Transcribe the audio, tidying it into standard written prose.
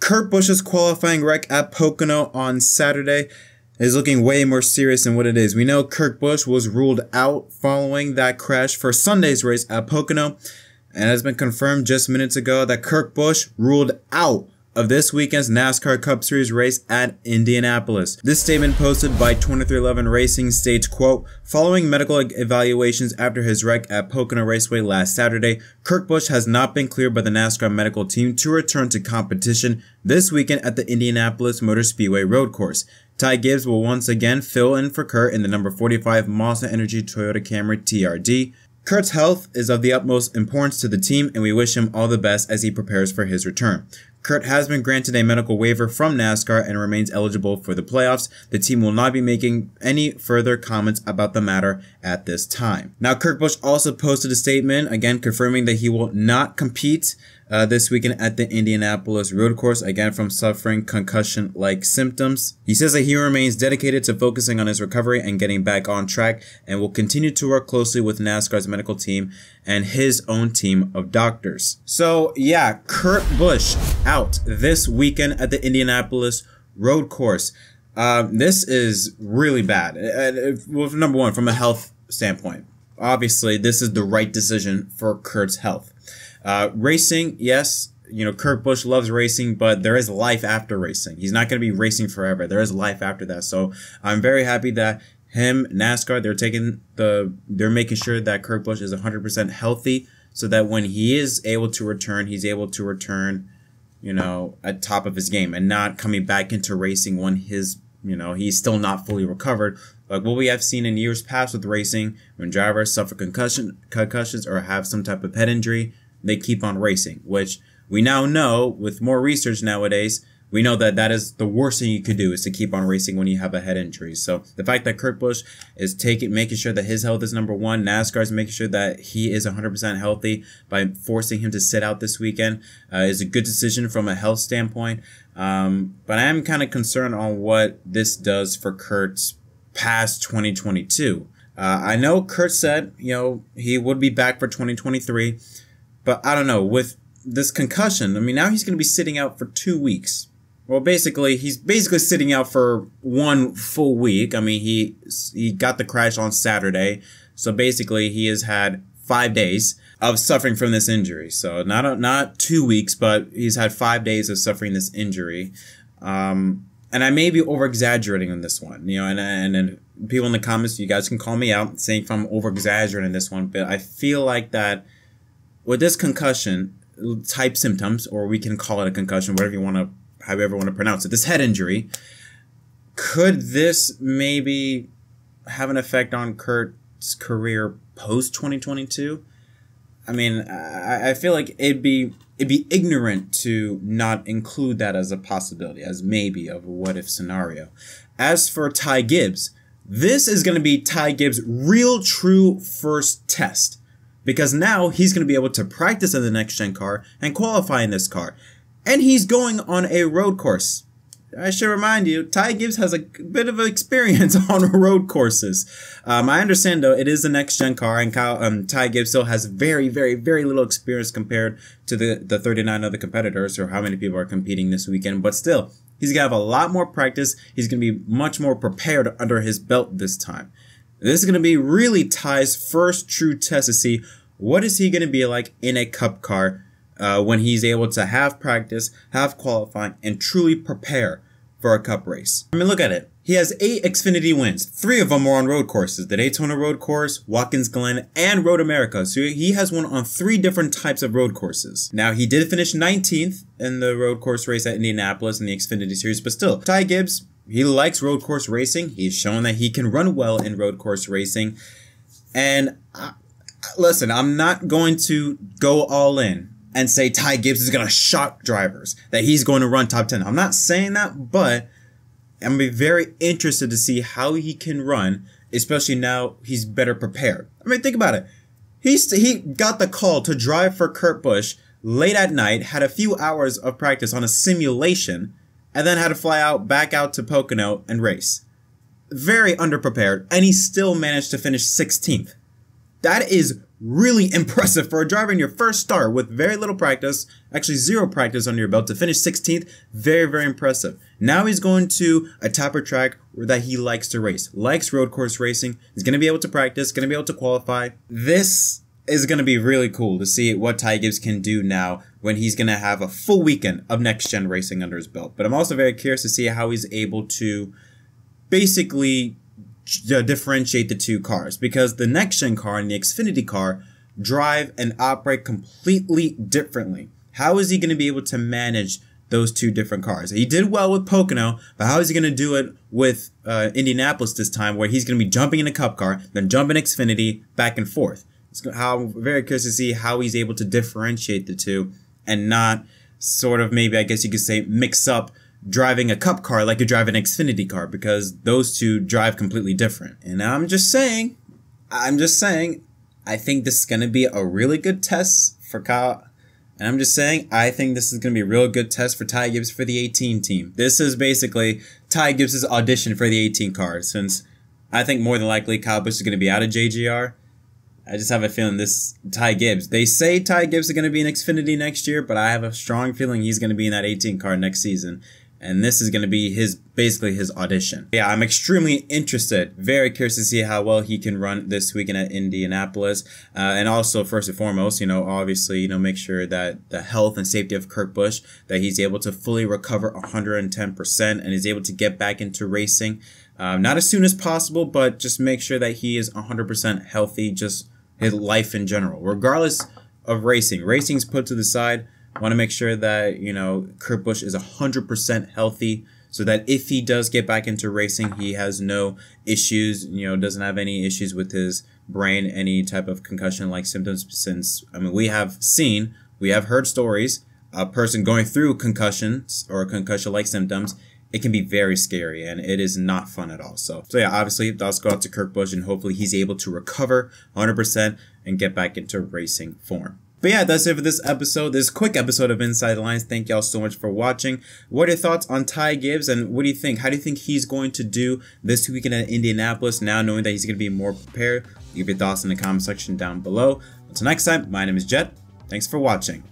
Kurt Busch's qualifying wreck at Pocono on Saturday is looking way more serious than what it is. We know Kurt Busch was ruled out following that crash for Sunday's race at Pocono, and it has been confirmed just minutes ago that Kurt Busch ruled out of this weekend's NASCAR Cup Series race at Indianapolis. This statement posted by 2311 Racing states, quote, "Following medical evaluations after his wreck at Pocono Raceway last Saturday, Kurt Busch has not been cleared by the NASCAR medical team to return to competition this weekend at the Indianapolis Motor Speedway road course. Ty Gibbs will once again fill in for Kurt in the number 45 Monster Energy Toyota Camry TRD. Kurt's health is of the utmost importance to the team, and we wish him all the best as he prepares for his return. Kurt has been granted a medical waiver from NASCAR and remains eligible for the playoffs. The team will not be making any further comments about the matter at this time." Now, Kurt Busch also posted a statement, again confirming that he will not compete this weekend at the Indianapolis road course, again from suffering concussion-like symptoms. He says that he remains dedicated to focusing on his recovery and getting back on track, and will continue to work closely with NASCAR's medical team and his own team of doctors. So yeah, Kurt Busch out this weekend at the Indianapolis road course. This is really bad. Well, number one, from a health standpoint, obviously this is the right decision for Kurt's health. Racing, yes, you know, Kurt Busch loves racing, but there is life after racing. He's not going to be racing forever. There is life after that. So I'm very happy that NASCAR, they're making sure that Kurt Busch is 100% healthy, so that when he is able to return, he's able to return, you know, at top of his game, and not coming back into racing when he's still not fully recovered. Like what we have seen in years past with racing, when drivers suffer concussions or have some type of head injury, they keep on racing, which we now know with more research nowadays, we know that that is the worst thing you could do, is to keep on racing when you have a head injury. So the fact that Kurt Busch is making sure that his health is number one, NASCAR is making sure that he is 100% healthy by forcing him to sit out this weekend, is a good decision from a health standpoint. But I am kind of concerned on what this does for Kurt's past 2022. I know Kurt said, you know, he would be back for 2023, but I don't know, with this concussion, I mean, now he's going to be sitting out for 2 weeks. Well, he's basically sitting out for 1 full week. I mean, he got the crash on Saturday, so basically he has had 5 days of suffering from this injury. So not 2 weeks, but he's had 5 days of suffering this injury. And I may be over exaggerating on this one, you know, and people in the comments, you guys can call me out saying if I'm over exaggerating this one, but I feel like that with this concussion type symptoms, or we can call it a concussion, however you want to pronounce it, this head injury, could this maybe have an effect on Kurt's career post 2022? I mean, I feel like it'd be ignorant to not include that as a possibility, as maybe of a what if scenario. As for Ty Gibbs, this is going to be Ty Gibbs' real true first test, because now he's going to be able to practice in the next gen car and qualify in this car. And he's going on a road course. I should remind you, Ty Gibbs has a bit of experience on road courses. I understand, though, it is the next gen car, and Ty Gibbs still has very, very, very little experience compared to the 39 other competitors, or how many people are competing this weekend. But still, he's going to have a lot more practice. He's going to be much more prepared under his belt this time. This is going to be really Ty's first true test to see what is he going to be like in a cup car when he's able to have practice, have qualifying, and truly prepare for a cup race. I mean, look at it. He has 8 Xfinity wins. 3 of them are on road courses. The Daytona road course, Watkins Glen, and Road America. So he has won on 3 different types of road courses. Now, he did finish 19th in the road course race at Indianapolis in the Xfinity Series, but still, Ty Gibbs, he likes road course racing. He's shown that he can run well in road course racing. And listen, I'm not going to go all in and say Ty Gibbs is going to shock drivers, that he's going to run top 10. I'm not saying that, but I'm going to be very interested to see how he can run, especially now he's better prepared. I mean, think about it. He got the call to drive for Kurt Busch late at night, had a few hours of practice on a simulation, and then had to fly back out to Pocono and race. Very underprepared, and he still managed to finish 16th. That is really impressive for a driver in your first start with very little practice, actually 0 practice under your belt, to finish 16th. Very, very impressive. Now he's going to a type of track that he likes to race, likes road course racing. He's going to be able to practice, going to be able to qualify. This is going to be really cool to see what Ty Gibbs can do now when he's going to have a full weekend of next-gen racing under his belt. But I'm also very curious to see how he's able to basically differentiate the 2 cars, because the next-gen car and the Xfinity car drive and operate completely differently. How is he going to be able to manage those 2 different cars? He did well with Pocono, but how is he going to do it with Indianapolis this time, where he's going to be jumping in a Cup car, then jumping Xfinity back and forth? I'm very curious to see how he's able to differentiate the 2 and not sort of, maybe I guess you could say, mix up driving a Cup car like you drive an Xfinity car, because those 2 drive completely different. And I'm just saying, I think this is going to be a really good test for Kyle. And I'm just saying, I think this is going to be a real good test for Ty Gibbs for the 18 team. This is basically Ty Gibbs' audition for the 18 car, since I think more than likely Kyle Busch is going to be out of JGR. I just have a feeling this Ty Gibbs, they say Ty Gibbs is going to be in Xfinity next year, but I have a strong feeling he's going to be in that 18 car next season. And this is going to be basically his audition. Yeah, I'm extremely interested, very curious to see how well he can run this weekend at Indianapolis. And also, first and foremost, obviously, make sure that the health and safety of Kurt Busch, that he's able to fully recover 110% and is able to get back into racing. Not as soon as possible, but just make sure that he is 100% healthy, just his life in general. Regardless of racing, racing's put to the side. I want to make sure that, Kurt Busch is 100% healthy, so that if he does get back into racing, he has no issues, doesn't have any issues with his brain, any type of concussion-like symptoms, since, we have heard stories, a person going through concussions or concussion-like symptoms. It can be very scary, and it is not fun at all. So yeah, obviously, let's go out to Kurt Busch, and hopefully he's able to recover 100% and get back into racing form. But yeah, that's it for this episode, this quick episode of Inside the Lines. Thank y'all so much for watching. What are your thoughts on Ty Gibbs, and what do you think? How do you think he's going to do this weekend at Indianapolis, now knowing that he's going to be more prepared? Leave your thoughts in the comment section down below. Until next time, my name is Jet. Thanks for watching.